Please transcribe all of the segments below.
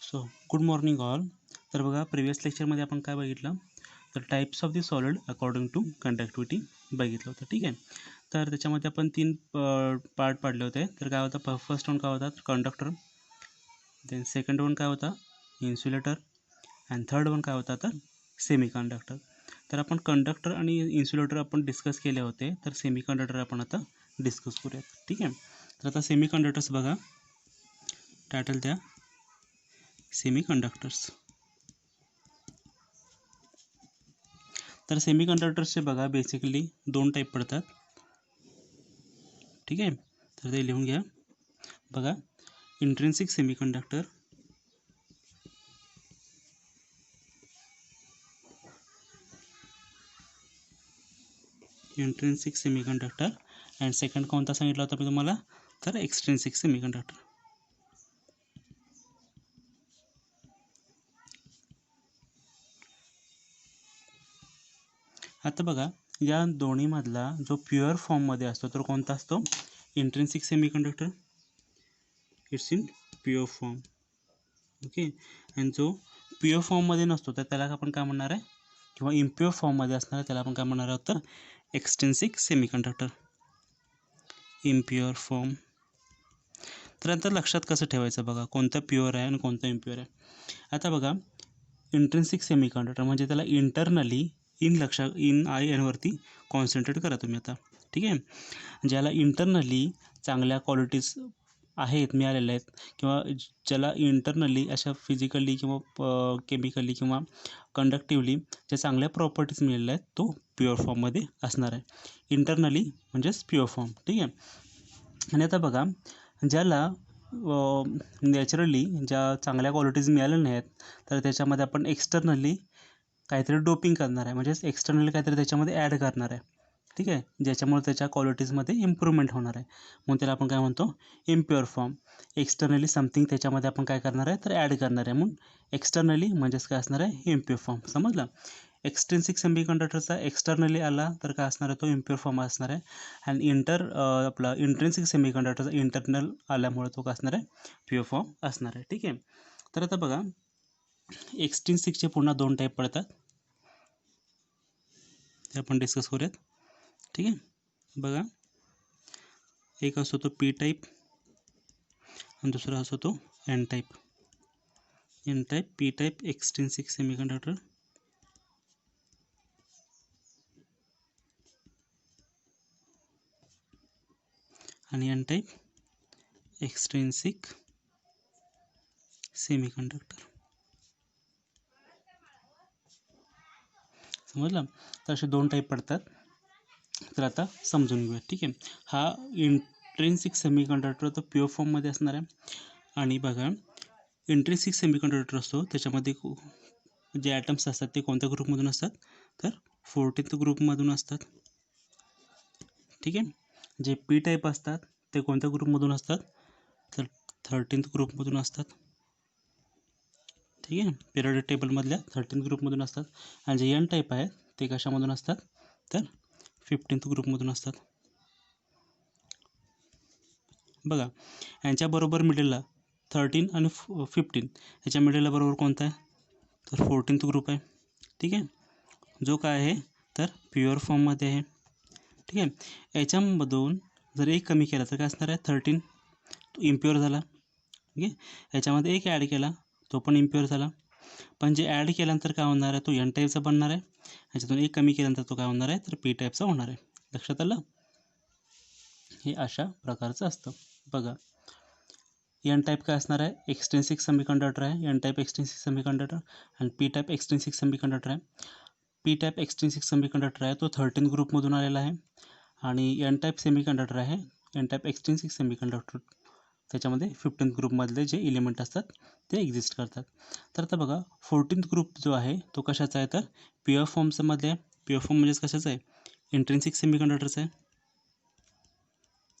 So good morning all. तर बघा previous लेक्चरमध्ये आपण काय बघितलं तर types of the solid according to conductivity बघितलं होतं. ठीक आहे. तर त्याच्यामध्ये आपण 3 पार्ट पाडले होते. तर काय होतं फर्स्ट वन काय होता कंडक्टर, देन सेकंड वन काय होता इन्सुलेटर अँड थर्ड वन काय होता तर सेमी कंडक्टर. तर आपण कंडक्टर आणि इन्सुलेटर आपण डिस्कस केले होते. तर सेमी कंडक्टर आपण आता डिस्कस करूयात. ठीक आहे. तर आता सेमी कंडक्टर्स बघा, टायटल द्या सेमी कंडक्टर्स. तर सेमी कंडक्टर्सचे बघा बेसिकली 2 टाईप पडतात. ठीक आहे. तर ते लिहून घ्या. बघा intrinsic semi conductor, intrinsic semi conductor and second कोणता सांगितला होता मी तुम्हाला तर एक्सट्रिन्सिक सेमी कंडक्टर. आता बघा या दोन्हीमधला जो प्युअर फॉर्ममध्ये असतो तर कोणता असतो intrinsic semi conductor. It's in pure form. Okay. आणि जो प्युअर फॉर्ममध्ये नसतो तर त्याला आपण काय म्हणणार आहे किंवा इम्प्युअर फॉर्ममध्ये असणार त्याला आपण काय म्हणणार आहोत तर एक्सट्रिन्सिक सेमी कंडक्टर, इम्प्युअर फॉर्म. तर आता लक्षात कसं ठेवायचं बघा कोणतं प्युअर आहे आणि कोणतं इम्प्युअर आहे. आता बघा इंट्रिन्सिक सेमी कंडक्टर म्हणजे त्याला इंटरनली इन आय एनवरती कॉन्सन्ट्रेट करा तुम्ही आता. ठीक आहे. ज्याला इंटरनली चांगल्या क्वालिटीज आहेत मिळालेल्या आहेत किंवा ज्याला इंटरनली अशा फिजिकली किंवा केमिकली किंवा कंडक्टिव्हली ज्या चांगल्या प्रॉपर्टीज मिळालेल्या आहेत तो प्युअर फॉर्ममध्ये असणार आहे. इंटरनली म्हणजेच प्युअर फॉर्म. ठीक आहे. आणि आता बघा ज्याला नॅचरली ज्या चांगल्या क्वालिटीज मिळाल्या नाही आहेत तर त्याच्यामध्ये आपण एक्सटर्नली काहीतरी डोपिंग करणार आहे, म्हणजेच एक्सटर्नली काहीतरी त्याच्यामध्ये ॲड करणार आहे. ठीक आहे. ज्याच्यामुळे त्याच्या क्वालिटीजमध्ये इम्प्रूव्हमेंट होणार आहे म्हणून त्याला आपण काय म्हणतो इम्प्युअर फॉर्म. एक्सटर्नली समथिंग त्याच्यामध्ये आपण काय करणार आहे तर ॲड करणार आहे म्हणून एक्सटर्नली म्हणजेच काय असणार आहे इम्प्युअर फॉर्म. समजलं. एक्सट्रिन्सिक सेमी कंडक्टरचा एक्सटर्नली आला तर काय असणार आहे तो इम्प्युअर फॉर्म असणार आहे. आणि आपला इंट्रिन्सिक सेमी कंडक्टरचा इंटरनल आल्यामुळे तो काय असणार आहे प्युअर फॉर्म असणार आहे. ठीक आहे. तर आता बघा एक्सट्रिन्सिकचे पुन्हा 2 टाईप पडतात ते आपण डिस्कस करूयात. ठीक आहे. बघा एक असतो तो पी टाईप आणि दुसरा असतो तो N type. N type, P type extrinsic semiconductor आणि N type extrinsic semiconductor. समजलं. तर असे 2 टाईप पडतात. तर आता समजून घेऊया. ठीक आहे. हा इंट्रिन्सिक सेमी कंडक्टर तो प्युअर फॉर्ममध्ये असणार आहे. आणि बघा इंट्रिन्सिक सेमी कंडक्टर असतो त्याच्यामध्ये जे ॲटम्स असतात ते कोणत्या ग्रुपमधून असतात तर 14th ग्रुपमधून असतात. ठीक आहे. जे पी टाईप असतात ते कोणत्या ग्रुपमधून असतात तर 13th ग्रुपमधून असतात. ठीक आहे. पिरियडिक टेबलमधल्या 13th ग्रुपमधून असतात. आणि जे एन टाईप आहेत ते कशामधून असतात तर 15th ग्रुपमधून असतात. बघा यांच्याबरोबर मिडलला 13 आणि 15 ह्याच्या मिडलला बरोबर कोणता आहे तर 14th ग्रुप आहे. ठीक आहे. जो काय आहे तर प्युअर फॉर्ममध्ये आहे. ठीक आहे. याच्यामधून जर एक कमी केला तर काय असणार आहे 13 तो इम्प्युअर झाला. ठीक आहे. याच्यामध्ये एक ॲड केला तो पण इम्प्युअर झाला. पण जे ॲड केल्यानंतर काय होणार आहे तो एन टाईपचा बनणार आहे. ह्याच्यातून एक कमी केल्यानंतर तो काय होणार आहे तर पी टाईपचा होणार आहे. लक्षात आलं. हे अशा प्रकारचं असतं. बघा एन टाईप काय असणार आहे एक्सट्रिन्सिक सेमी कंडक्टर आहे. N type extrinsic semiconductor आणि P type extrinsic semi conductor आहे. P type extrinsic semi conductor आहे तो 13 ग्रुपमधून आलेला आहे. आणि एन टाईप सेमी कंडक्टर आहे N type extrinsic semi conductor त्याच्यामध्ये 15th ग्रुपमधले जे एलिमेंट असतात ते एक्झिस्ट करतात. तर आता बघा 14th ग्रुप जो आहे तो कशाचा आहे तर प्युअर फॉर्ममध्ये आहे. प्युअर फॉर्म म्हणजेच कशाचा आहे इंट्रिन्सिक सेमी कंडक्टरचा आहे.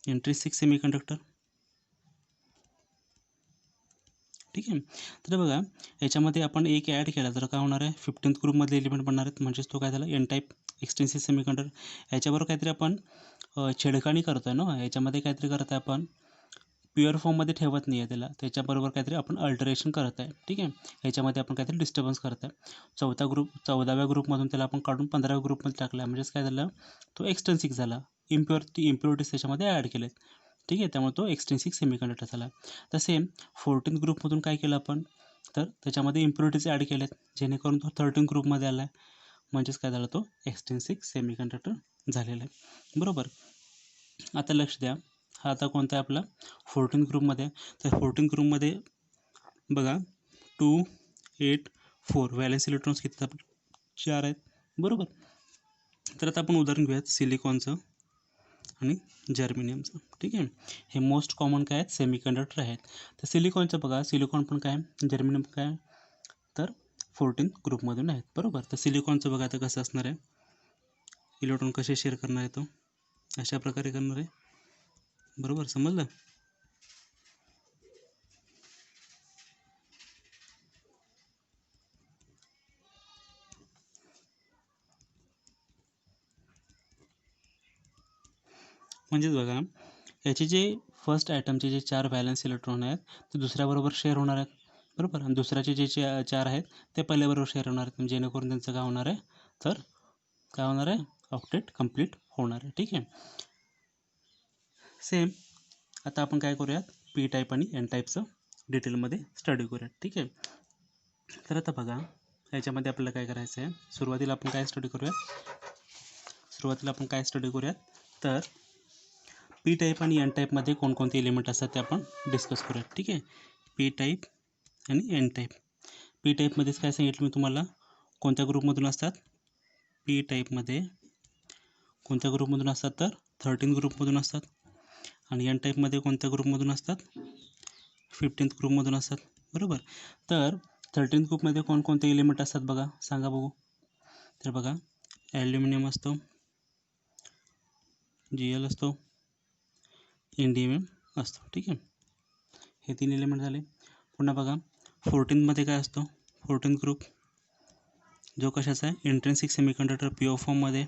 Intrinsic semi conductor. ठीक आहे. तर बघा याच्यामध्ये आपण एक ॲड केला तर काय होणार आहे 15th ग्रुपमधले एलिमेंट बनणार आहेत म्हणजेच तो काय झाला N type extrinsic semi conductor. याच्याबरोबर काहीतरी आपण छेडखानी करतो आहे ना, याच्यामध्ये काहीतरी करत आहे आपण प्युअर फॉर्ममध्ये ठेवत नाही आहे त्याला, त्याच्याबरोबर काहीतरी आपण अल्टरेशन करत आहे. ठीक आहे, ह्याच्यामध्ये आपण काहीतरी डिस्टर्बन्स करत आहे. 14व्या ग्रुपमधून त्याला आपण काढून 15व्या ग्रुपमध्ये टाकला, म्हणजेच काय झालं, तो एक्सट्रिन्सिक झाला. इम्प्युरिटीज त्याच्यामध्ये ॲड केलेत. ठीक आहे, त्यामुळे तो एक्सट्रिन्सिक सेमीकंडक्टर झाला. तर सेम 14th ग्रुपमधून काय केलं आपण, तर त्याच्यामध्ये इम्प्युरिटीज ॲड केलेत, जेणेकरून तो 13th ग्रुपमध्ये आला आहे. म्हणजेच काय झालं, तो एक्सट्रिन्सिक सेमीकंडक्टर झालेला आहे. बरोबर. आता लक्ष द्या, हा आता कोणता आहे आपला 14th ग्रुपमध्ये. तर 14th ग्रुपमध्ये बघा 2, 8, 4 व्हॅलेन्स इलेक्ट्रॉन्स किती आहेत, 4 आहेत. बरोबर. तर आता आपण उदाहरण घेऊयात सिलिकॉनचं आणि जर्मेनियमचं. ठीक आहे, हे मोस्ट कॉमन काय आहेत, सेमीकंडक्टर आहेत. तर सिलिकॉनचं बघा, सिलिकॉन पण काय, जर्मेनियम काय, तर 14th ग्रुपमधून आहेत. बरोबर. तर सिलिकॉनचं बघा आता कसं असणार आहे, इलेक्ट्रॉन कसे शेअर करणार आहे, तो अशा प्रकारे करणार आहे. बरोबर, समजलं. म्हणजेच बघा, याचे जे फर्स्ट ॲटमचे जे 4 व्हॅलन्स इलेक्ट्रॉन आहेत ते दुसऱ्याबरोबर शेअर होणार आहेत. बरोबर. आणि दुसऱ्याचे जे 4 आहेत ते पहिल्याबरोबर शेअर होणार आहेत, जेणेकरून त्यांचं काय होणार आहे, तर काय होणार आहे, ऑक्टेट कंप्लीट होणार आहे. ठीक आहे, सेम आता आपण काय करूयात, पी टाईप आणि एन टाईपचं डिटेलमध्ये स्टडी करूयात. ठीक आहे, तर आता बघा, याच्यामध्ये आपल्याला काय करायचं आहे, सुरुवातीला आपण काय स्टडी करूयात, तर पी टाईप आणि एन टाईपमध्ये कोणकोणते एलिमेंट असतात ते आपण डिस्कस करूयात. ठीक आहे, पी टाईप आणि एन टाईप. पी टाईपमध्येच काय सांगितलं मी तुम्हाला, कोणत्या ग्रुपमधून असतात, पी टाईपमध्ये कोणत्या ग्रुपमधून असतात, तर 13th ग्रुपमधून असतात. आणि एन टाईपमध्ये कोणत्या ग्रुपमधून असतात, 15th ग्रुपमधून असतात. बरोबर. तर 13th ग्रुपमध्ये कोणकोणते एलिमेंट असतात बघा, सांगा बघू. तर बघा, ॲल्युमिनियम असतो, GL असतो, इंडियम असतो. ठीक आहे, हे 3 एलिमेंट झाले. पुन्हा बघा 14th काय असतो, 14th ग्रुप जो कशाचा आहे, इंट्रिन्सिक सेमीकंडक्टर प्युअर फॉर्ममध्ये.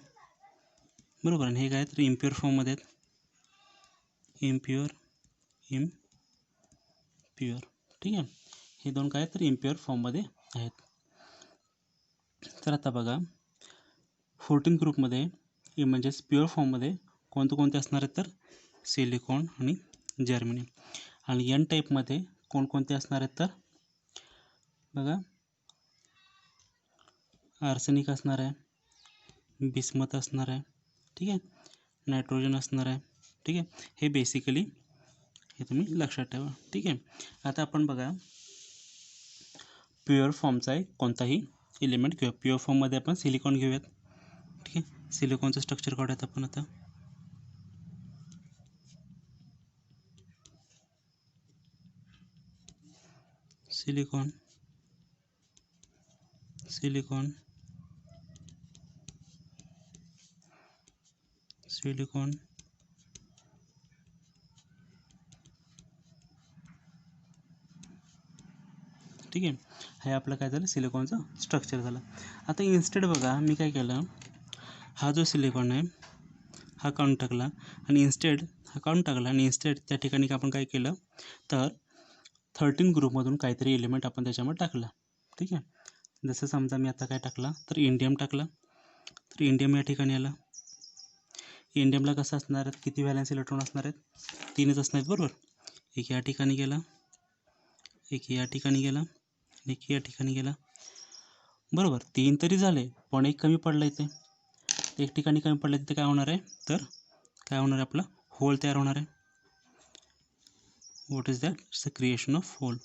बरोबर. आणि हे काय तर इम्प्युअर फॉर्ममध्ये आहेत, इम्प्युअर. ठीक आहे, हे दोन काय तर इम्प्युअर फॉर्ममध्ये आहेत. तर आता बघा 14th ग्रुपमध्ये म्हणजेच प्युअर फॉर्ममध्ये कोणते असणार आहेत, तर सिलिकॉन आणि जर्मेनियम. आणि एन टाईपमध्ये कोणकोणते असणार आहेत, तर बघा आर्सेनिक असणार आहे, बिस्मथ असणार आहे. ठीक आहे, नायट्रोजन असणार आहे. ठीक आहे, हे बेसिकली हे तुम्ही लक्षात ठेवा. ठीक आहे, आता आपण बघा प्युअर फॉर्मचा आहे कोणताही एलिमेंट घेऊया. प्युअर फॉर्ममध्ये आपण सिलिकॉन घेऊयात. ठीक आहे, सिलिकॉनचं स्ट्रक्चर काढूयात आपण आता. सिलिकॉन ठीक आहे, हे आपलं काय झालं, सिलिकॉनचं स्ट्रक्चर झालं. आता इन्स्टेड बघा मी काय केलं, हा जो सिलिकॉन आहे हा काढून टाकला आणि इन्स्टेड त्या ठिकाणी आपण काय केलं, तर 13 ग्रुपमधून काहीतरी एलिमेंट आपण त्याच्यामध्ये टाकला. ठीक आहे, जसं समजा मी आता काय टाकला, तर इंडियम टाकला. तर इंडियम या ठिकाणी आला. इंडियमला कसं असणार आहेत, किती व्हॅलन्स इलेक्ट्रॉन असणार आहेत, 3च असणार आहेत. बरोबर. एक या ठिकाणी गेला, एक या ठिकाणी गेला, एक या ठिकाणी गेला. बरोबर, 3 तरी झाले, पण एक कमी पडला इथे. एक ठिकाणी कमी पडलं तिथे काय होणार आहे, तर काय होणार आहे, आपला होल तयार होणार आहे. What is that, it's the creation of hole.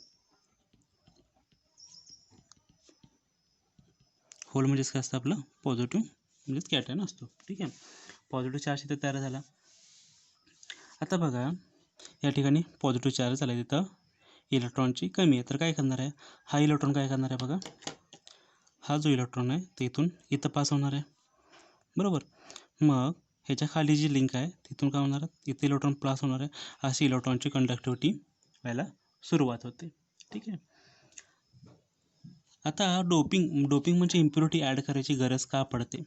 Hole म्हणजेच काय असतं, आपलं पॉझिटिव्ह म्हणजेच कॅटॅन असतो. ठीक आहे, पॉझिटिव्ह चार्ज इथं तयार झाला. आता बघा या ठिकाणी पॉझिटिव्ह चार्ज झाला, तिथं इलेक्ट्रॉनची कमी आहे. तर काय करणार आहे, हा इलेक्ट्रॉन काय करणार आहे बघा, हा जो इलेक्ट्रॉन आहे ते इथं पास होणार आहे. बरोबर. मग ह्याच्या खाली जी लिंक आहे तिथून काय होणार आहे, इथे इलेक्ट्रॉन पास होणार आहे. अशी इलेक्ट्रॉनची कंडक्टिव्हिटी व्हायला सुरुवात होते. ठीक आहे, आता डोपिंग म्हणजे इम्प्युरिटी ॲड करायची गरज का पडते,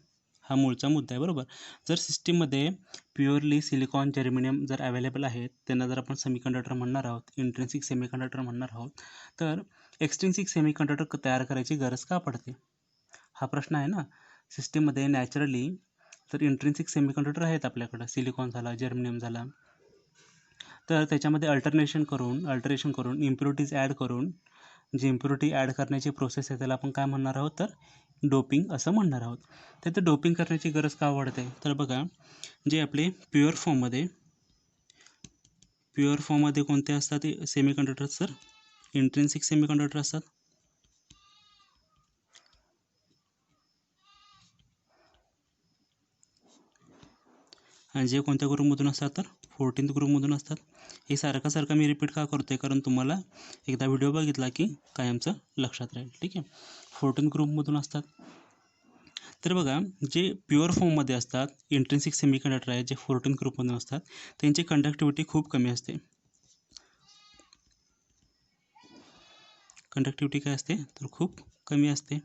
हा मूळचा मुद्दा आहे, बरोबर. जर सिस्टीममध्ये प्युअरली सिलिकॉन जर्मेनियम जर अवेलेबल आहेत, त्यांना जर आपण सेमीकंडक्टर म्हणणार आहोत, इंट्रिन्सिक सेमीकंडक्टर म्हणणार आहोत, तर एक्स्ट्रिन्सिक सेमीकंडक्टर तयार करायची गरज का पडते, हा प्रश्न आहे ना. सिस्टीममध्ये नॅचरली तर इंट्रिन्सिक सेमीकंडक्टर आहेत आपल्याकडं, सिलिकॉन झाला, जर्मेनियम झाला, तर त्याच्यामध्ये अल्टरेशन करून इम्प्युरिटीज ॲड करून जी इम्प्युरिटी ॲड करण्याची प्रोसेस आहे त्याला आपण काय म्हणणार आहोत, तर डोपिंग असं म्हणणार आहोत. तर ते डोपिंग करण्याची गरज का वाढते, तर बघा, जे आपले प्युअर फॉर्ममध्ये कोणते असतात ते सेमीकंडक्टर, सर इंट्रिन्सिक सेमीकंडक्टर असतात. आणि जे कोणत्या ग्रुपमधून असतात, तर 14th ग्रुपमधून असतात. हे सारखं मी रिपीट का करतो आहे, कारण तुम्हाला एकदा व्हिडिओ बघितला की कायमचं लक्षात राहील. ठीक आहे, 14th ग्रुपमधून असतात. तर बघा, जे प्युअर फॉर्ममध्ये असतात इंट्रिन्सिक सेमीकंडक्टर आहेत, जे 14th ग्रुपमधून असतात, त्यांची कंडक्टिव्हिटी खूप कमी असते. कंडक्टिव्हिटी काय असते, तर खूप कमी असते.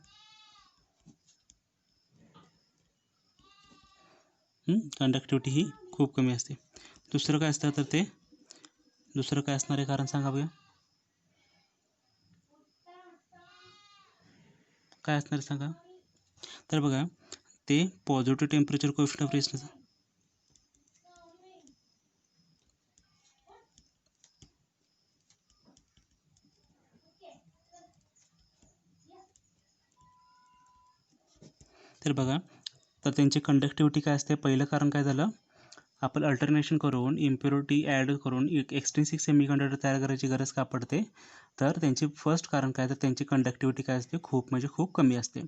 कंडक्टिव्हिटी ही खूप कमी असते. दुसरं काय असतं, तर ते दुसरं काय असणार आहे, कारण सांगा बघा, काय असणार आहे सांगा. तर बघा, ते positive temperature coefficient of resistance, तर बघा, तर त्यांची कंडक्टिव्हिटी काय असते, पहिलं कारण काय झालं, आपण अल्टरनेशन करून इम्प्युरिटी ॲड करून एक्स्ट्रिन्सिक सेमीकंडक्टर तयार करायची गरज का पडते, तर त्यांची फर्स्ट कारण काय, तर त्यांची कंडक्टिव्हिटी काय असते, खूप कमी असते.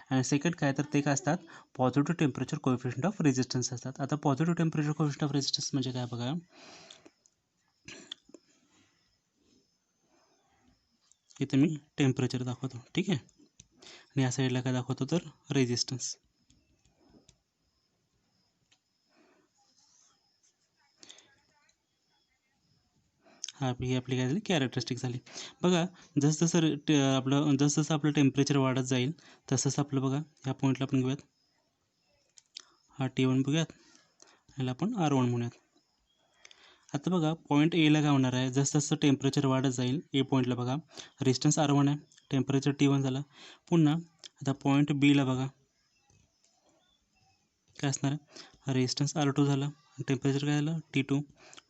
आणि सेकंड काय, तर ते काय असतात, positive temperature coefficient of resistance असतात. आता positive temperature coefficient of resistance म्हणजे काय बघा, इथे मी टेम्परेचर दाखवतो, ठीक आहे, आणि या साईडला काय दाखवतो, तर रेजिस्टन्स. ही आपली काय झाली, कॅरेक्टरिस्टिक झाली. बघा, जसं आपलं टेम्परेचर वाढत जाईल तसंच आपलं बघा, ह्या पॉईंटला आपण घेऊयात, हा T1 बघूयात, ह्याला आपण R1 म्हणूयात. आता बघा, पॉईंट एला काय होणार आहे, जसं टेम्परेचर वाढत जाईल ए पॉईंटला बघा, रेजिस्टन्स R1 आहे, टेम्परेचर T1 झालं. पुन्हा आता पॉईंट बीला बघा, काय असणार आहे, रेजिस्टन्स R2 झालं, टेम्परेचर काय झालं, T2,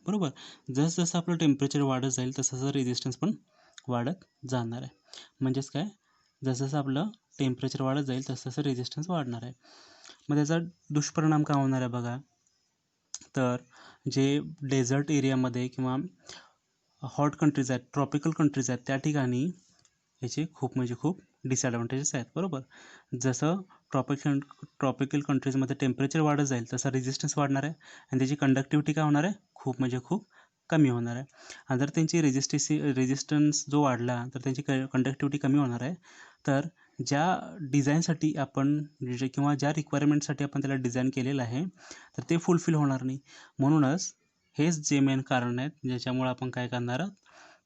बरोबर. जसं आपलं टेम्परेचर वाढत जाईल तसं रेजिस्टन्स पण वाढत जाणार आहे. म्हणजेच काय, जसं आपलं टेम्परेचर वाढत जाईल तसं रेजिस्टन्स वाढणार आहे. मग त्याचा दुष्परिणाम काय होणार आहे बघा, तर जे डेझर्ट एरियामध्ये किंवा हॉट कंट्रीज आहेत, ट्रॉपिकल कंट्रीज आहेत, त्या ठिकाणी याचे खूप डिसॲडव्हान्टेजेस आहेत, बरोबर. जसं ट्रॉपिकल कंट्रीजमध्ये टेम्परेचर वाढत जाईल तसा रेजिस्टन्स वाढणार आहे, आणि त्याची कंडक्टिव्हिटी काय होणार आहे, खूप कमी होणार आहे. आणि जर त्यांची रेजिस्टन्स जो वाढला तर त्यांची कंडक्टिव्हिटी कमी होणार आहे. तर ज्या डिझाईनसाठी आपण किंवा ज्या रिक्वायरमेंटसाठी आपण त्याला डिझाईन केलेलं आहे, तर ते फुलफिल होणार नाही. म्हणूनच हेच जे मेन कारण आहेत ज्याच्यामुळे आपण काय करणार आहोत,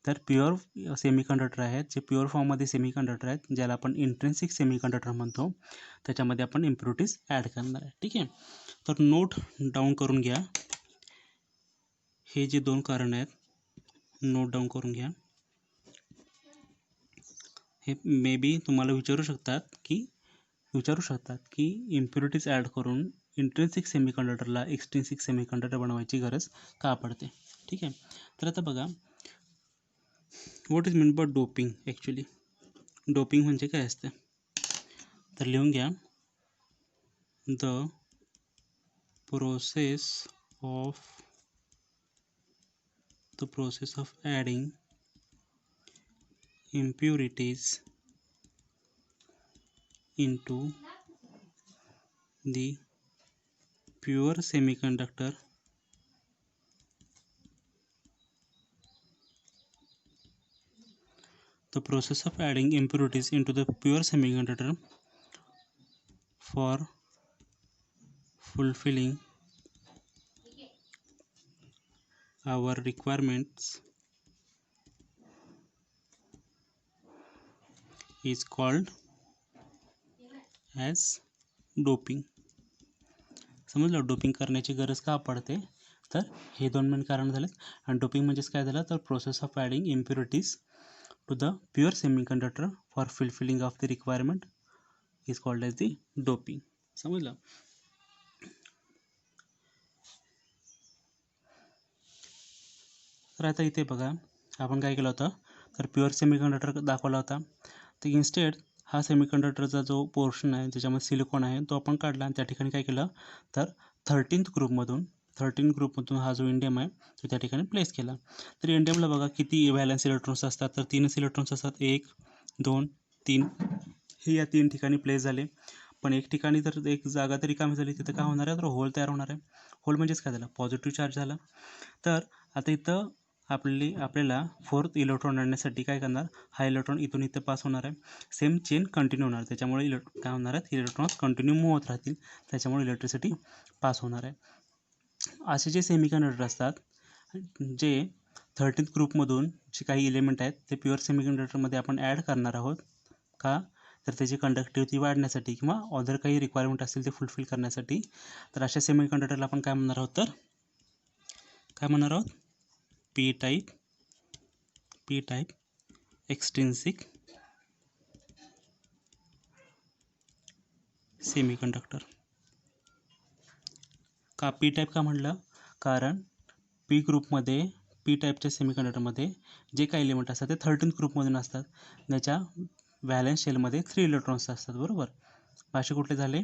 तर प्युअर सेमीकंडक्टर आहेत, जे प्युअर फॉर्ममध्ये सेमीकंडक्टर आहेत, ज्याला आपण इंट्रिन्सिक सेमीकंडक्टर म्हणतो, त्याच्यामध्ये आपण इम्प्युरिटीज ॲड करणार आहे. ठीक आहे, तर नोट डाऊन करून घ्या, हे जे दोन कारण आहेत नोट डाऊन करून घ्या. हे मे बी तुम्हाला विचारू शकतात की इम्प्युरिटीज ॲड करून इंट्रिन्सिक सेमीकंडक्टरला एक्स्ट्रिन्सिक सेमीकंडक्टर बनवायची गरज का पडते. ठीक आहे, तर आता बघा, what is mean by doping. Actually doping म्हणजे काय असतं, तर लिहून घ्या, the process of adding impurities into the pure semiconductor for fulfilling our requirements is called as doping. समजलं डोपिंग करण्याची गरज का पडते, तर हे 2 मेन कारण झालेत. आणि डोपिंग म्हणजेच काय झालं, तर process of adding impurities to the pure semiconductor for fulfilling of the requirement is called as the doping. समजलं. तर आता इथे बघा आपण काय केलं होतं, तर प्युअर सेमीकंडक्टर दाखवला होता. तर इन्स्टेड हा सेमीकंडक्टरचा जो पोर्शन आहे ज्याच्यामध्ये सिलिकॉन आहे तो आपण काढला आणि त्या ठिकाणी काय केलं, तर 13th ग्रुपमधून हा जो इंडियम आहे तो त्या ठिकाणी प्लेस केला. तर इंडियमला बघा किती व्हॅलन्स इलेक्ट्रॉन्स असतात, तर 3च इलेक्ट्रॉन्स असतात. 1 2 3 हे या 3 ठिकाणी प्लेस झाले. पण एक ठिकाणी जर एक जागा तरी रिकामी झाली तिथं काय होणार आहे, तर होल तयार होणार आहे. होल म्हणजेच काय झालं, पॉझिटिव्ह चार्ज झाला. तर आता इथं आपल्याला 4th इलेक्ट्रॉन आणण्यासाठी काय करणार, हा इलेक्ट्रॉन इथून इथे पास होणार आहे. सेम चेन कंटिन्यू होणार, त्याच्यामुळे काय होणार आहे, इलेक्ट्रॉन्स कंटिन्यू मूव्ह होत राहतील, त्याच्यामुळे इलेक्ट्रिसिटी पास होणार आहे. असे जे सेमीकंडक्टर असतात जे 13th ग्रुपमधून जे काही एलिमेंट आहेत ते प्युअर सेमीकंडक्टरमध्ये आपण ॲड करणार आहोत. का, तर त्याची कंडक्टिव्हिटी वाढण्यासाठी किंवा अदर काही रिक्वायरमेंट असतील ते फुलफिल करण्यासाठी. तर अशा सेमीकंडक्टरला आपण काय म्हणणार आहोत, तर काय म्हणणार आहोत, पी टाईप एक्सट्रिन्सिक सेमीकंडक्टर. का पी टाईप का म्हटलं, कारण पी ग्रुपमध्ये पी टाईपच्या सेमीकंडक्टरमध्ये जे काही एलिमेंट असतात ते 13th ग्रुपमधून असतात. त्याच्या व्हॅलन्स शेलमध्ये 3 इलेक्ट्रॉन्स असतात. बरोबर. असे कुठले झाले,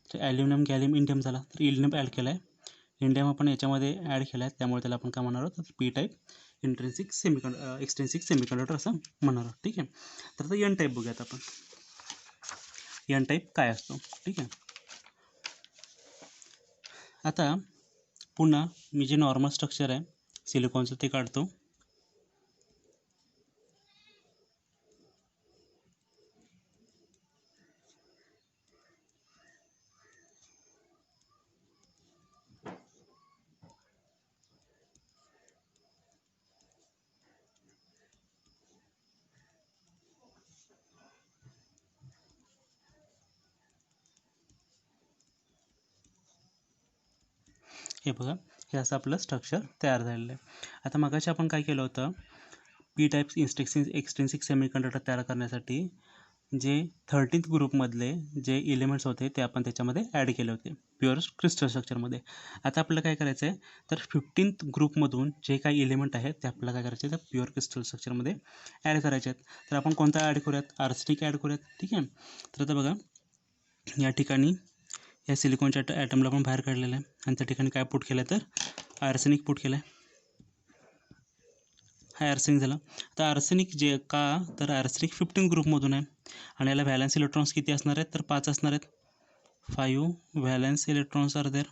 तर ॲल्युमिनियम गॅलियम इंडियम झाला. तर इंडियम ॲड केला आहे, इंडियम आपण याच्यामध्ये ॲड केला आहे, त्यामुळे त्याला आपण काय म्हणणार आहोत, तर पी टाईप एक्सट्रिन्सिक सेमीकंडक्टर असं म्हणणार आहोत. ठीक आहे. तर आता एन टाईप बघूयात आपण. एन टाईप काय असतो. ठीक आहे. आता पुन्हा मी जे नॉर्मल स्ट्रक्चर आहे सिलिकॉनचं ते काढतो. हे बघा, हे असं आपलं स्ट्रक्चर तयार झालेलं आहे. आता मगाशी आपण काय केलं होतं, पी टाईप एक्सट्रिन्सिक सेमीकंडक्टर तयार करण्यासाठी जे 13th ग्रुपमधले जे एलिमेंट्स होते ते आपण त्याच्यामध्ये ॲड केले होते प्युअर क्रिस्टल स्ट्रक्चरमध्ये. आता आपल्याला काय करायचं आहे, तर 15th ग्रुपमधून जे काही एलिमेंट आहेत ते आपल्याला काय करायचे, तर प्युअर क्रिस्टल स्ट्रक्चरमध्ये ॲड करायचे आहेत. तर आपण कोणता ॲड करूयात, आर्सेनिक ॲड करूयात. ठीक आहे. तर आता बघा या ठिकाणी या सिलिकॉनच्या ॲटमला आपण बाहेर काढलेलं आहे आणि त्या ठिकाणी काय पुट केलं आहे, तर आर्सेनिक पुट केलं आहे. हा आर्सेनिक झाला. आता आर्सेनिक जे का, तर आर्सेनिक 15 ग्रुपमधून आहे आणि याला व्हॅलन्स इलेक्ट्रॉन्स किती असणार आहेत, तर 5 असणार आहेत. 5 valence electrons are there.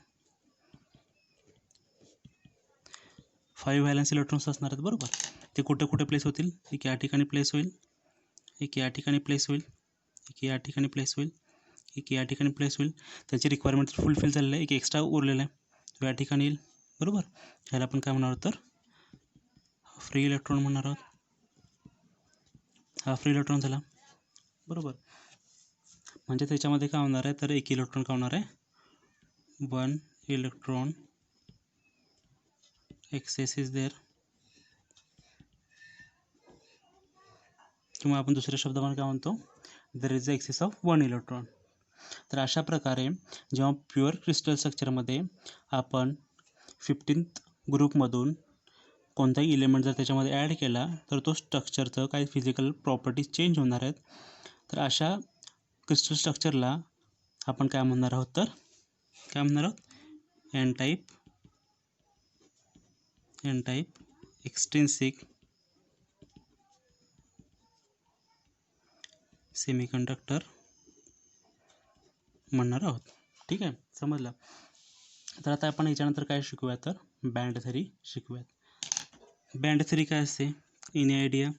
5 valence electrons असणार आहेत. बरोबर. ते कुठे कुठे प्लेस होतील, एक या ठिकाणी प्लेस होईल, एक या ठिकाणी प्लेस होईल, एक या ठिकाणी प्लेस होईल, एक या ठिकाणी प्लेस होईल. त्याची रिक्वायरमेंट फुलफिल झालेलं आहे, एक एक्स्ट्रा उरलेला आहे तो या ठिकाणी येईल. बरोबर. ह्याला आपण काय म्हणणार आहोत, तर फ्री इलेक्ट्रॉन म्हणणार आहोत. हा फ्री इलेक्ट्रॉन झाला. बरोबर. म्हणजे त्याच्यामध्ये काय होणार आहे, तर एक इलेक्ट्रॉन काय होणार आहे, 1 इलेक्ट्रॉन एक्सेस इज देअर, किंवा आपण दुसऱ्या शब्दामध्ये काय म्हणतो, there is a excess of 1 electron. तर अशा प्रकारे जेव्हा प्युअर क्रिस्टल स्ट्रक्चरमध्ये आपण 15th ग्रुपमधून कोणताही एलिमेंट जर त्याच्यामध्ये ॲड केला तर तो स्ट्रक्चरचं काही फिजिकल प्रॉपर्टीज चेंज होणार आहेत. तर अशा क्रिस्टल स्ट्रक्चरला आपण काय म्हणणार आहोत, तर काय म्हणणार आहोत, एन टाईप एक्सट्रिन्सिक सेमीकंडक्टर म्हणणार आहोत. ठीक आहे, समजलं. तर आता आपण याच्यानंतर काय शिकूया, तर बँड थेरी शिकूयात. बँड थेरी काय असते, एनी आयडिया?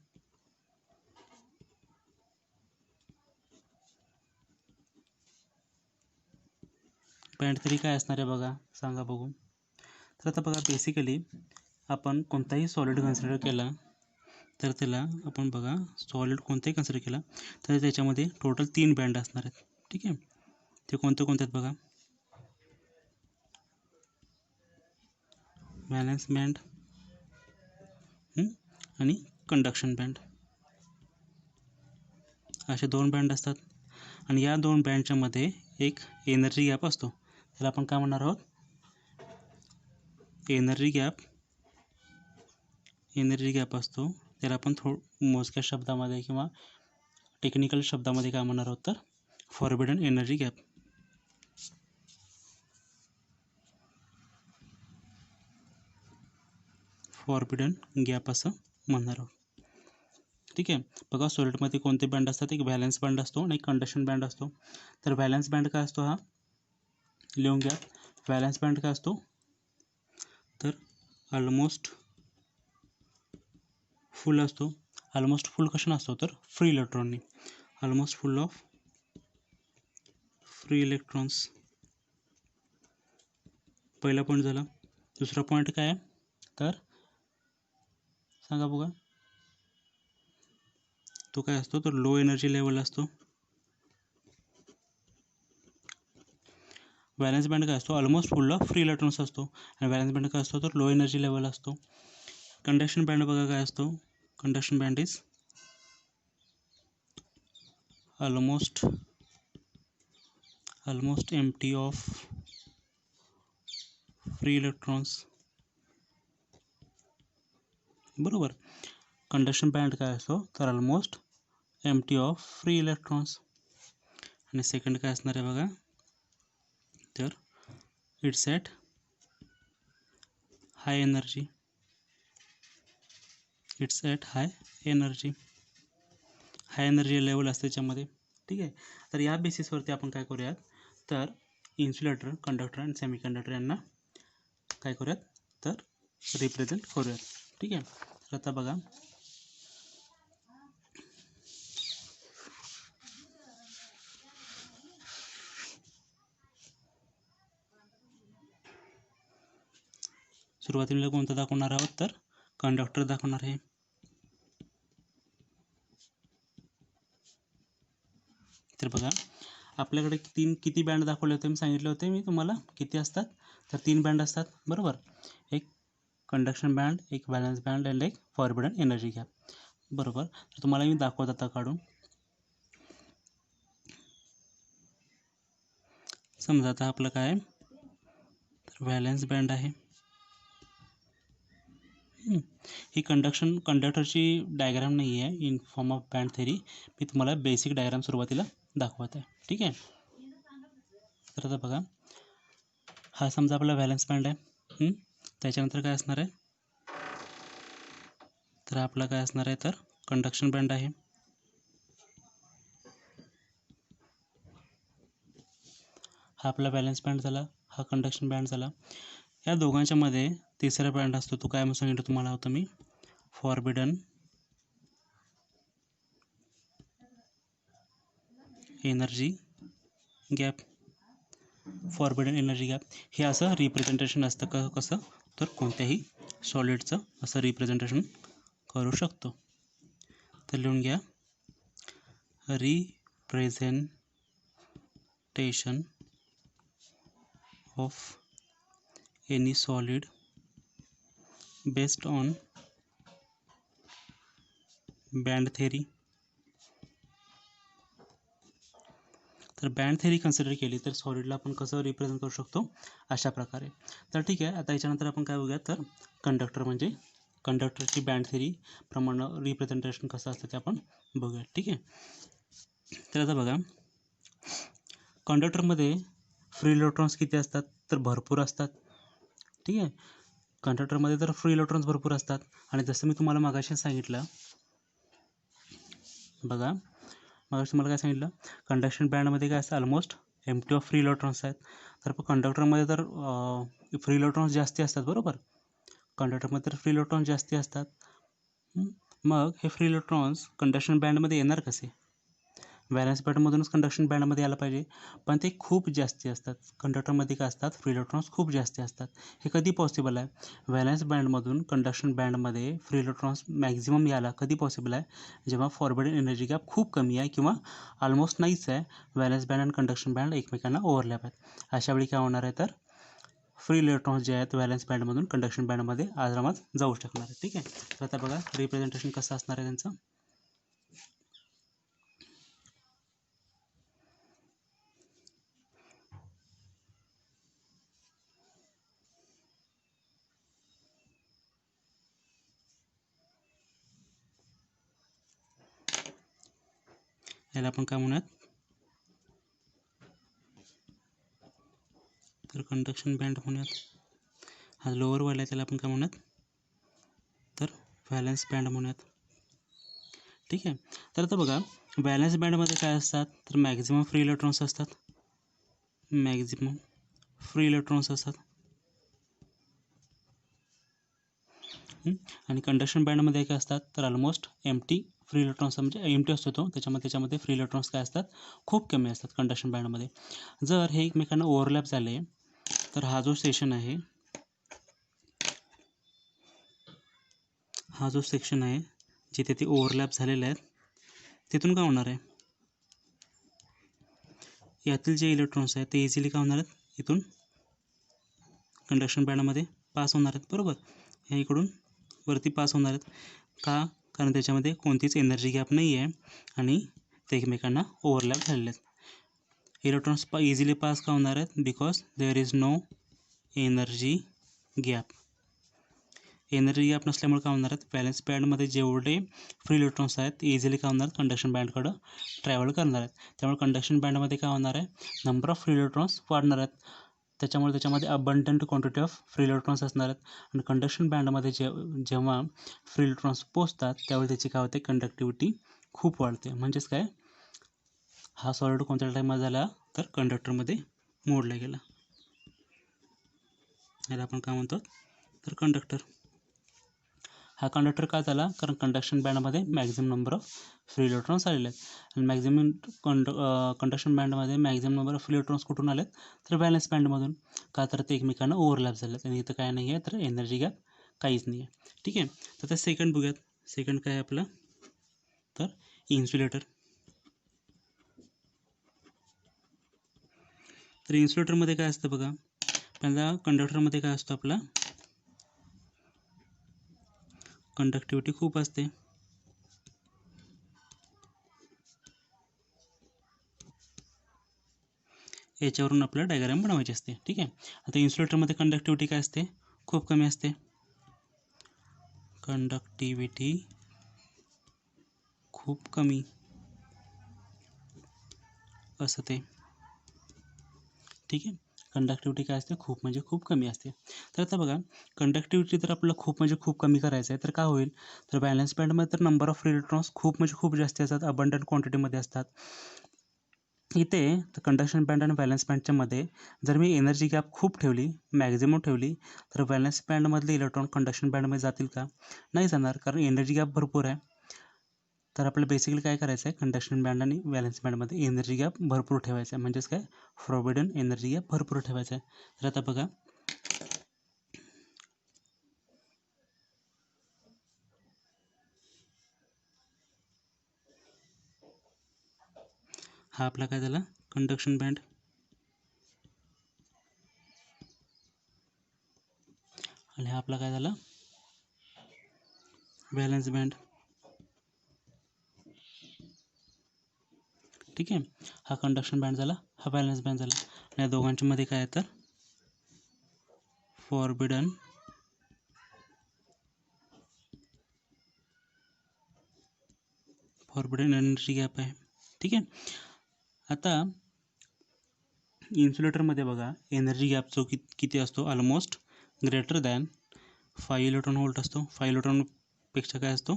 बँड थेरी काय असणार आहे बघा, सांगा बघू. तर आता बघा बेसिकली आपण कोणताही सॉलिड कन्सिडर केला तर त्याला आपण बघा सॉलिड कोणताही कन्सिडर केला तर त्याच्यामध्ये टोटल 3 बँड असणार आहेत. ठीक आहे. ते कोणते कोणते आहेत बघा, व्हॅलन्स बँड आणि कंडक्शन बँड, असे दोन बँड असतात. आणि या दोन बँडच्या मध्ये एक एनर्जी गॅप असतो, त्याला आपण काय म्हणणार आहोत, एनर्जी गॅप असतो. त्याला आपण मोजक्या शब्दामध्ये किंवा टेक्निकल शब्दामध्ये काय म्हणणार आहोत, तर forbidden energy gap. Forbidden gap असं म्हणणार आहोत. ठीक आहे. बघा, सॉलिडमध्ये कोणते बँड असतात, एक व्हॅलन्स बँड असतो आणि एक कंडक्शन बँड असतो. तर व्हॅलन्स बँड काय असतो, हा लिहून घ्या. व्हॅलन्स बँड काय असतो, तर ऑलमोस्ट फुल असतो. ऑलमोस्ट फुल कशाने असतो, तर फ्री इलेक्ट्रॉननी. Almost full of free electrons, पहिला पॉईंट झाला. दुसरा पॉईंट काय आहे, तर सांगा बघा, तो काय असतो, तर लो एनर्जी लेवल असतो. व्हॅलन्स बँड काय असतो, almost full of free electrons असतो. आणि व्हॅलन्स बँड काय असतो, तर लो एनर्जी लेवल असतो. कंडक्शन बँड बघा काय असतो, conduction band is almost empty of free electrons. बरोबर. कंडक्शन बँड काय असतो, तर almost empty of free electrons. आणि सेकंड काय असणार आहे बघा, तर it's at high energy. High energy level असते त्याच्यामध्ये. ठीक आहे. तर या बेसिसवरती आपण काय करूयात, तर इन्सुलेटर, कंडक्टर आणि सेमीकंडक्टर यांना काय करूयात, तर रिप्रेझेंट करूयात. ठीक आहे. तर आता बघा, सुरुवातीला कोणतं दाखवणार आहोत, तर कंडक्टर दाखवणार आहे. तर बघा, आपल्याकडे किती बँड दाखवले होते, मी सांगितले होते मी तुम्हाला किती असतात, तर 3 बँड असतात. बरोबर. एक कंडक्शन बँड, एक व्हॅलन्स बँड आणि एक फॉरबिडन एनर्जी गॅप. बरोबर. तर तुम्हाला मी दाखवत आता काढून. समजा आता आपलं काय आहे, तर व्हॅलन्स बँड आहे. ही कंडक्टरची डायग्राम नाही आहे in form of band theory. मी तुम्हाला बेसिक डायग्राम सुरुवातीला दाखवत आहे. ठीक आहे. तर आता बघा, हा समजा आपला व्हॅलन्स बँड आहे. त्याच्यानंतर काय असणार आहे, तर आपला काय असणार आहे, तर कंडक्शन बँड आहे. हा आपला व्हॅलन्स बँड झाला, हा कंडक्शन बँड झाला. या दोघांच्या मध्ये तिसरा बँड असतो, तो काय म्हणून सांगितलं तुम्हाला होतं मी, forbidden energy gap. Forbidden energy gap हे असं रिप्रेझेंटेशन असतं. कसं, तर कोणत्याही सॉलिडचं असं रिप्रेझेंटेशन करू शकतो. तर लिहून घ्या, representation of any solid based on band theory. तर बँड थेरी कन्सिडर केली तर सॉलिडला आपण कसं रिप्रेझेंट करू शकतो, अशा प्रकारे. तर ठीक आहे. आता याच्यानंतर आपण काय बघूया, तर कंडक्टर म्हणजे कंडक्टरची बँड थेरी प्रमाणे रिप्रेझेंटेशन कसं असतं ते आपण बघूया. ठीक आहे. तर आता बघा, कंडक्टरमध्ये फ्री इलेक्ट्रॉन्स किती असतात, तर भरपूर असतात. ठीक आहे. कंडक्टरमध्ये तर फ्री इलेक्ट्रॉन्स भरपूर असतात. आणि जसं मी तुम्हाला मागाशी सांगितलं, बघा मागाशी तुम्हाला काय सांगितलं, कंडक्शन बँडमध्ये काय असतं, almost empty of free electrons आहेत. तर कंडक्टरमध्ये तर फ्री इलेक्ट्रॉन्स जास्ती असतात. बरोबर. कंडक्टरमध्ये तर फ्री इलेक्ट्रॉन्स जास्ती असतात. मग हे फ्री इलेक्ट्रॉन्स कंडक्शन बँडमध्ये येणार कसे, व्हॅलन्स बँडमधूनच कंडक्शन बँडमध्ये यायला पाहिजे, पण ते खूप जास्ती असतात. कंडक्टरमध्ये काय असतात, फ्री इलेक्ट्रॉन्स खूप जास्ती असतात. हे कधी पॉसिबल आहे, व्हॅलन्स बँडमधून कंडक्शन बँडमध्ये फ्री इलेक्ट्रॉन्स मॅक्झिमम यायला कधी पॉसिबल आहे, जेव्हा फॉरबिडन एनर्जी गॅप खूप कमी आहे किंवा ऑलमोस्ट नाहीच आहे. व्हॅलन्स बँड आणि कंडक्शन बँड एकमेकांना ओव्हरलॅप आहेत. अशावेळी काय होणार आहे, तर फ्री इलेक्ट्रॉन्स जे आहेत व्हॅलन्स बँडमधून कंडक्शन बँडमध्ये आरामात जाऊ शकणार आहे. ठीक आहे. तर आता बघा रिप्रेझेंटेशन कसं असणार आहे त्यांचं. याला आपण काय म्हणूयात, तर कंडक्शन बँड म्हणूयात. हा लोअर वाला आहे त्याला आपण काय म्हणूयात, तर व्हॅलन्स बँड म्हणूयात. ठीक आहे. तर आता बघा व्हॅलन्स बँडमध्ये काय असतात, तर मॅक्झिमम फ्री इलेक्ट्रॉन्स असतात. मॅक्झिमम फ्री इलेक्ट्रॉन्स असतात. आणि कंडक्शन बँडमध्ये काय असतात, तर ऑलमोस्ट एम्प्टी फ्री इलेक्ट्रॉन्स, म्हणजे एम्प्टी असतो तो, त्याच्यामध्ये फ्री इलेक्ट्रॉन्स काय असतात, खूप कमी असतात कंडक्शन बँडमध्ये. जर हे एकमेकांना ओव्हरलॅप झाले तर हा जो सेक्शन आहे, जिथे ते ओव्हरलॅप झालेले आहेत, तिथून काय होणार आहे, यातील जे इलेक्ट्रॉन्स आहेत ते इझिली काय होणार आहेत, इथून कंडक्शन बँडमध्ये पास होणार आहेत. बरोबर, ह्या इकडून वरती पास होणार आहेत. का, कारण त्याच्यामध्ये कोणतीच एनर्जी गॅप नाही आहे आणि ते एकमेकांना ओव्हरलॅप झालेले आहेत. इलेक्ट्रॉन्स इझिली पास का होणार आहेत, because there is no energy gap. Energy gap नसल्यामुळे काय होणार आहेत, व्हॅलन्स बँडमध्ये जेवढे फ्री इलेक्ट्रॉन्स आहेत ते इझिली काय होणार आहेत, कंडक्शन बँडकडं ट्रॅव्हल करणार आहेत. त्यामुळे कंडक्शन बँडमध्ये काय होणार आहे, नंबर ऑफ फ्री इलेक्ट्रॉन्स वाढणार आहेत. त्याच्यामध्ये abundant quantity of free electrons असणार आहेत. आणि कंडक्शन बँडमध्ये जेव्हा फ्री इलेक्ट्रॉन्स पोचतात त्यावेळी त्याची काय होते, कंडक्टिव्हिटी खूप वाढते. म्हणजेच काय, हा सॉलिड कोणत्या टाईममध्ये झाला, तर कंडक्टरमध्ये मोडला गेला. याला आपण काय म्हणतो, तर कंडक्टर. हा कंडक्टर का झाला, कारण कंडक्शन बँडमध्ये maximum number of free electrons आलेले आहेत. आणि मॅक्झिमम कंडक्शन बँडमध्ये maximum number of free electrons कुठून आलेत, तर व्हॅलन्स बँडमधून. का, तर ते एकमेकांना ओव्हरलॅप झाले आहेत आणि इथं काय नाही आहे, तर एनर्जी गॅप काहीच नाही आहे. ठीक आहे. तर आता सेकंड बघूयात. सेकंड काय आहे आपलं, तर इन्सुलेटर. तर इन्सुलेटरमध्ये काय असतं बघा, पहिला कंडक्टरमध्ये काय असतं, आपला कंडक्टिव्हिटी खूप असते. याच्यावरून आपल्याला डायग्राम बनवायची असते. ठीक आहे. आता इन्सुलेटरमध्ये कंडक्टिव्हिटी काय असते, खूप कमी असते. कंडक्टिव्हिटी खूप कमी असते. ठीक आहे. कंडक्टिव्हिटी काय असते, खूप म्हणजे खूप कमी असते. तर आता बघा कंडक्टिव्हिटी जर आपल्याला खूप म्हणजे खूप कमी करायचं आहे तर काय होईल, तर व्हॅलन्स बँडमध्ये तर नंबर ऑफ फ्री इलेक्ट्रॉन्स खूप म्हणजे खूप जास्त असतात, अबंडंट क्वांटिटीमध्ये असतात. इथे तर कंडक्शन बँड आणि व्हॅलन्स बँडच्या मध्ये जर मी एनर्जी गॅप खूप ठेवली, मॅक्झिमम ठेवली, तर व्हॅलन्स बँडमधले इलेक्ट्रॉन कंडक्शन बँडमध्ये जातील का, नाही जाणार, कारण एनर्जी गॅप भरपूर आहे. तर आपल्याला बेसिकली काय करायचं आहे, कंडक्शन बँड आणि व्हॅलन्स बँडमध्ये एनर्जी गॅप भरपूर ठेवायचा आहे. म्हणजेच काय, फॉरबिडन एनर्जी गॅप भरपूर ठेवायचा आहे. तर आता बघा हा आपला काय झाला, कंडक्शन बँड. आणि हा आपला काय झाला, व्हॅलन्स बँड. ठीक आहे. हा कंडक्शन बँड झाला, हा व्हॅलन्स बँड झाला. आणि या दोघांच्या मध्ये काय आहे, तर फॉरबिडन एनर्जी गॅप आहे. ठीक आहे. आता इन्सुलेटरमध्ये बघा एनर्जी गॅप जो किती असतो, almost greater than 5 electron volt असतो. 5 इलेक्ट्रॉनपेक्षा काय असतो,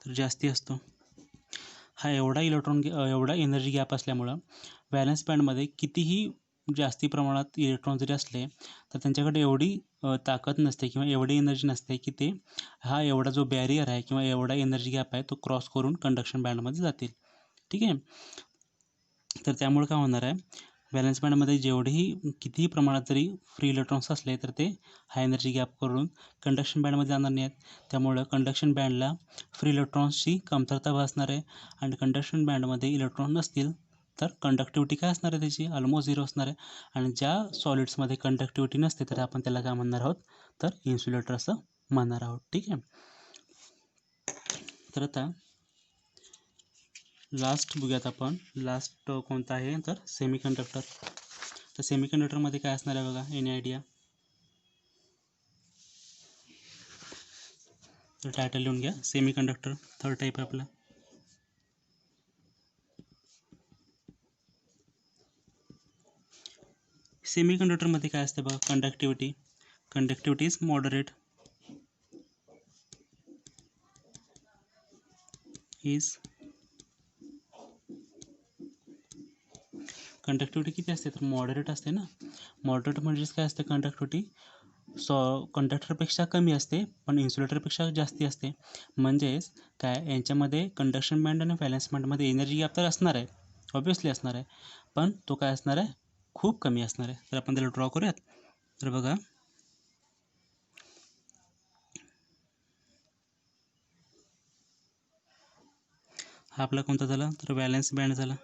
तर जास्ती असतो. हा एवढा एनर्जी गॅप असल्यामुळं व्हॅलन्स बँडमध्ये कितीही जास्ती प्रमाणात इलेक्ट्रॉन जरी असले तर त्यांच्याकडे एवढी ताकद नसते किंवा एवढी एनर्जी नसते की ते हा एवढा जो बॅरियर आहे किंवा एवढा एनर्जी गॅप आहे तो क्रॉस करून कंडक्शन बँडमध्ये जातील. ठीक आहे. तर त्यामुळे काय होणार आहे, व्हॅलन्स बँडमध्ये जेवढेही कितीही प्रमाणात जरी फ्री इलेक्ट्रॉन्स असले तर ते हाय एनर्जी गॅप करून कंडक्शन बँडमध्ये जाणार नाही आहेत. त्यामुळं कंडक्शन बँडला फ्री इलेक्ट्रॉन्सची कमतरता भासणार आहे. आणि कंडक्शन बँडमध्ये इलेक्ट्रॉन नसतील तर कंडक्टिव्हिटी काय असणार आहे त्याची ऑलमोस्ट 0 असणार आहे. आणि ज्या सॉलिड्समध्ये कंडक्टिव्हिटी नसते तर आपण त्याला काय म्हणणार आहोत तर इन्सुलेटर असं म्हणणार आहोत. ठीक आहे. तर आता लास्ट बघूयात आपण. लास्ट कोणता आहे तर सेमीकंडक्टर. तर सेमीकंडक्टरमध्ये काय असणार आहे बघा, एनी आयडिया? तर टायटल लिहून घ्या, सेमीकंडक्टर थर्ड टाईप आहे आपला. सेमीकंडक्टरमध्ये काय असते बघा, कंडक्टिव्हिटी इज मॉडरेट, कंडक्टिव्हिटी किती असते तर मॉडरेट असते ना. मॉडरेट म्हणजेच काय असते, कंडक्टिव्हिटी कंडक्टरपेक्षा कमी असते पण इन्सुलेटरपेक्षा जास्ती असते. म्हणजेच काय, यांच्यामध्ये कंडक्शन बँड आणि व्हॅलेन्स बँडमध्ये एनर्जी गॅप तर असणार आहे, ऑब्विसली असणार आहे, पण तो काय असणार आहे, खूप कमी असणार आहे. तर आपण त्याला ड्रॉ करूयात. तर बघा, हा आपला कोणता झाला तर व्हॅलेन्स बँड झाला.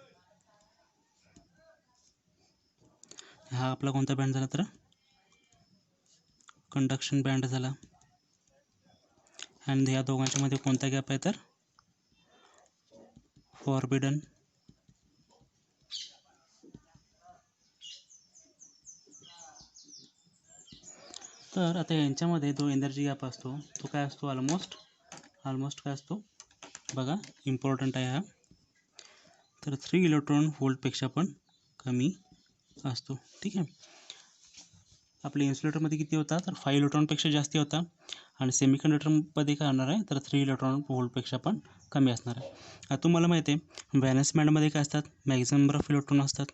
हा आपला कोणता बँड झाला तर कंडक्शन बँड झाला. आणि या दोघांच्या मध्ये कोणता गॅप आहे तर फॉरबिडन. तर आता यांच्यामध्ये जो एनर्जी गॅप असतो तो काय असतो, ऑलमोस्ट काय असतो बघा, इम्पॉर्टंट आहे हा. तर 3 इलेक्ट्रॉन व्होल्टपेक्षा पण कमी असतो. ठीक आहे. आपल्या इन्सुलेटरमध्ये किती होता तर 5 इलेक्ट्रॉनपेक्षा जास्ती होता. आणि सेमीकंडक्टरमध्ये काय होणार आहे तर 3 इलेक्ट्रॉन व्होल्टपेक्षा पण कमी असणार आहे. आता तुम्हाला माहिती आहे व्हॅलेन्स बँडमध्ये काय असतात, मॅक्झिमम नंबर ऑफ इलेक्ट्रॉन असतात.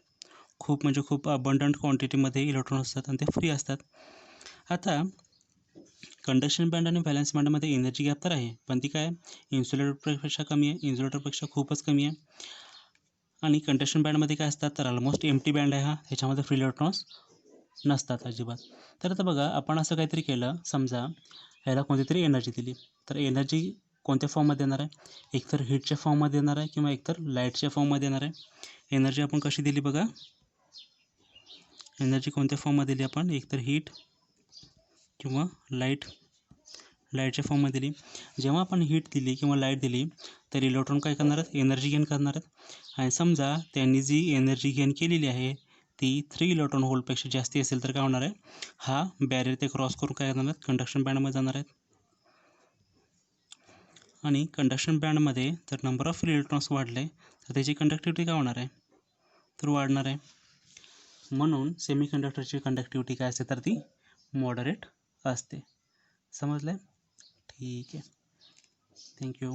खूप म्हणजे खूप अबंडंट क्वांटिटीमध्ये इलेक्ट्रॉन असतात आणि ते फ्री असतात. आता कंडक्शन बँड आणि व्हॅलेन्स बँडमध्ये एनर्जी गॅप तर आहे, पण ती काय इन्सुलेटरपेक्षा कमी आहे, इन्सुलेटरपेक्षा खूपच कमी आहे. आणि कंडक्शन बँडमध्ये काय असतात तर ऑलमोस्ट एम्प्टी बँड आहे हा, ह्याच्यामध्ये फ्री इलेक्ट्रॉन्स नसतात अजिबात. तर आता बघा, आपण असं काहीतरी केलं, समजा ह्याला कोणती तरी एनर्जी दिली, तर एनर्जी कोणत्या फॉर्ममध्ये येणार आहे, एकतर हीटच्या फॉर्ममध्ये येणार आहे किंवा एकतर लाईटच्या फॉर्ममध्ये येणार आहे. एनर्जी आपण कशी दिली बघा, एनर्जी कोणत्या फॉर्ममध्ये दिली आपण, एकतर हीट किंवा लाईटच्या फॉर्ममध्ये दिली. जेव्हा आपण हीट दिली किंवा लाईट दिली तर इलेक्ट्रॉन काय करणार आहेत, एनर्जी गेन करणार आहेत. आणि समजा त्यांनी जी एनर्जी गेन केलेली आहे ती 3 इलेक्ट्रॉन व्होल्टपेक्षा जास्ती असेल तर काय होणार आहे, हा बॅरियर ते क्रॉस करून काय करणार आहेत, कंडक्शन बँडमध्ये जाणार आहेत. आणि कंडक्शन बँडमध्ये जर नंबर ऑफ इलेक्ट्रॉन्स वाढले तर त्याची कंडक्टिव्हिटी काय होणार आहे तर वाढणार आहे. म्हणून सेमीकंडक्टरची कंडक्टिव्हिटी काय असते तर ती मॉडरेट असते. समजलं? ठीक आहे. थँक्यू.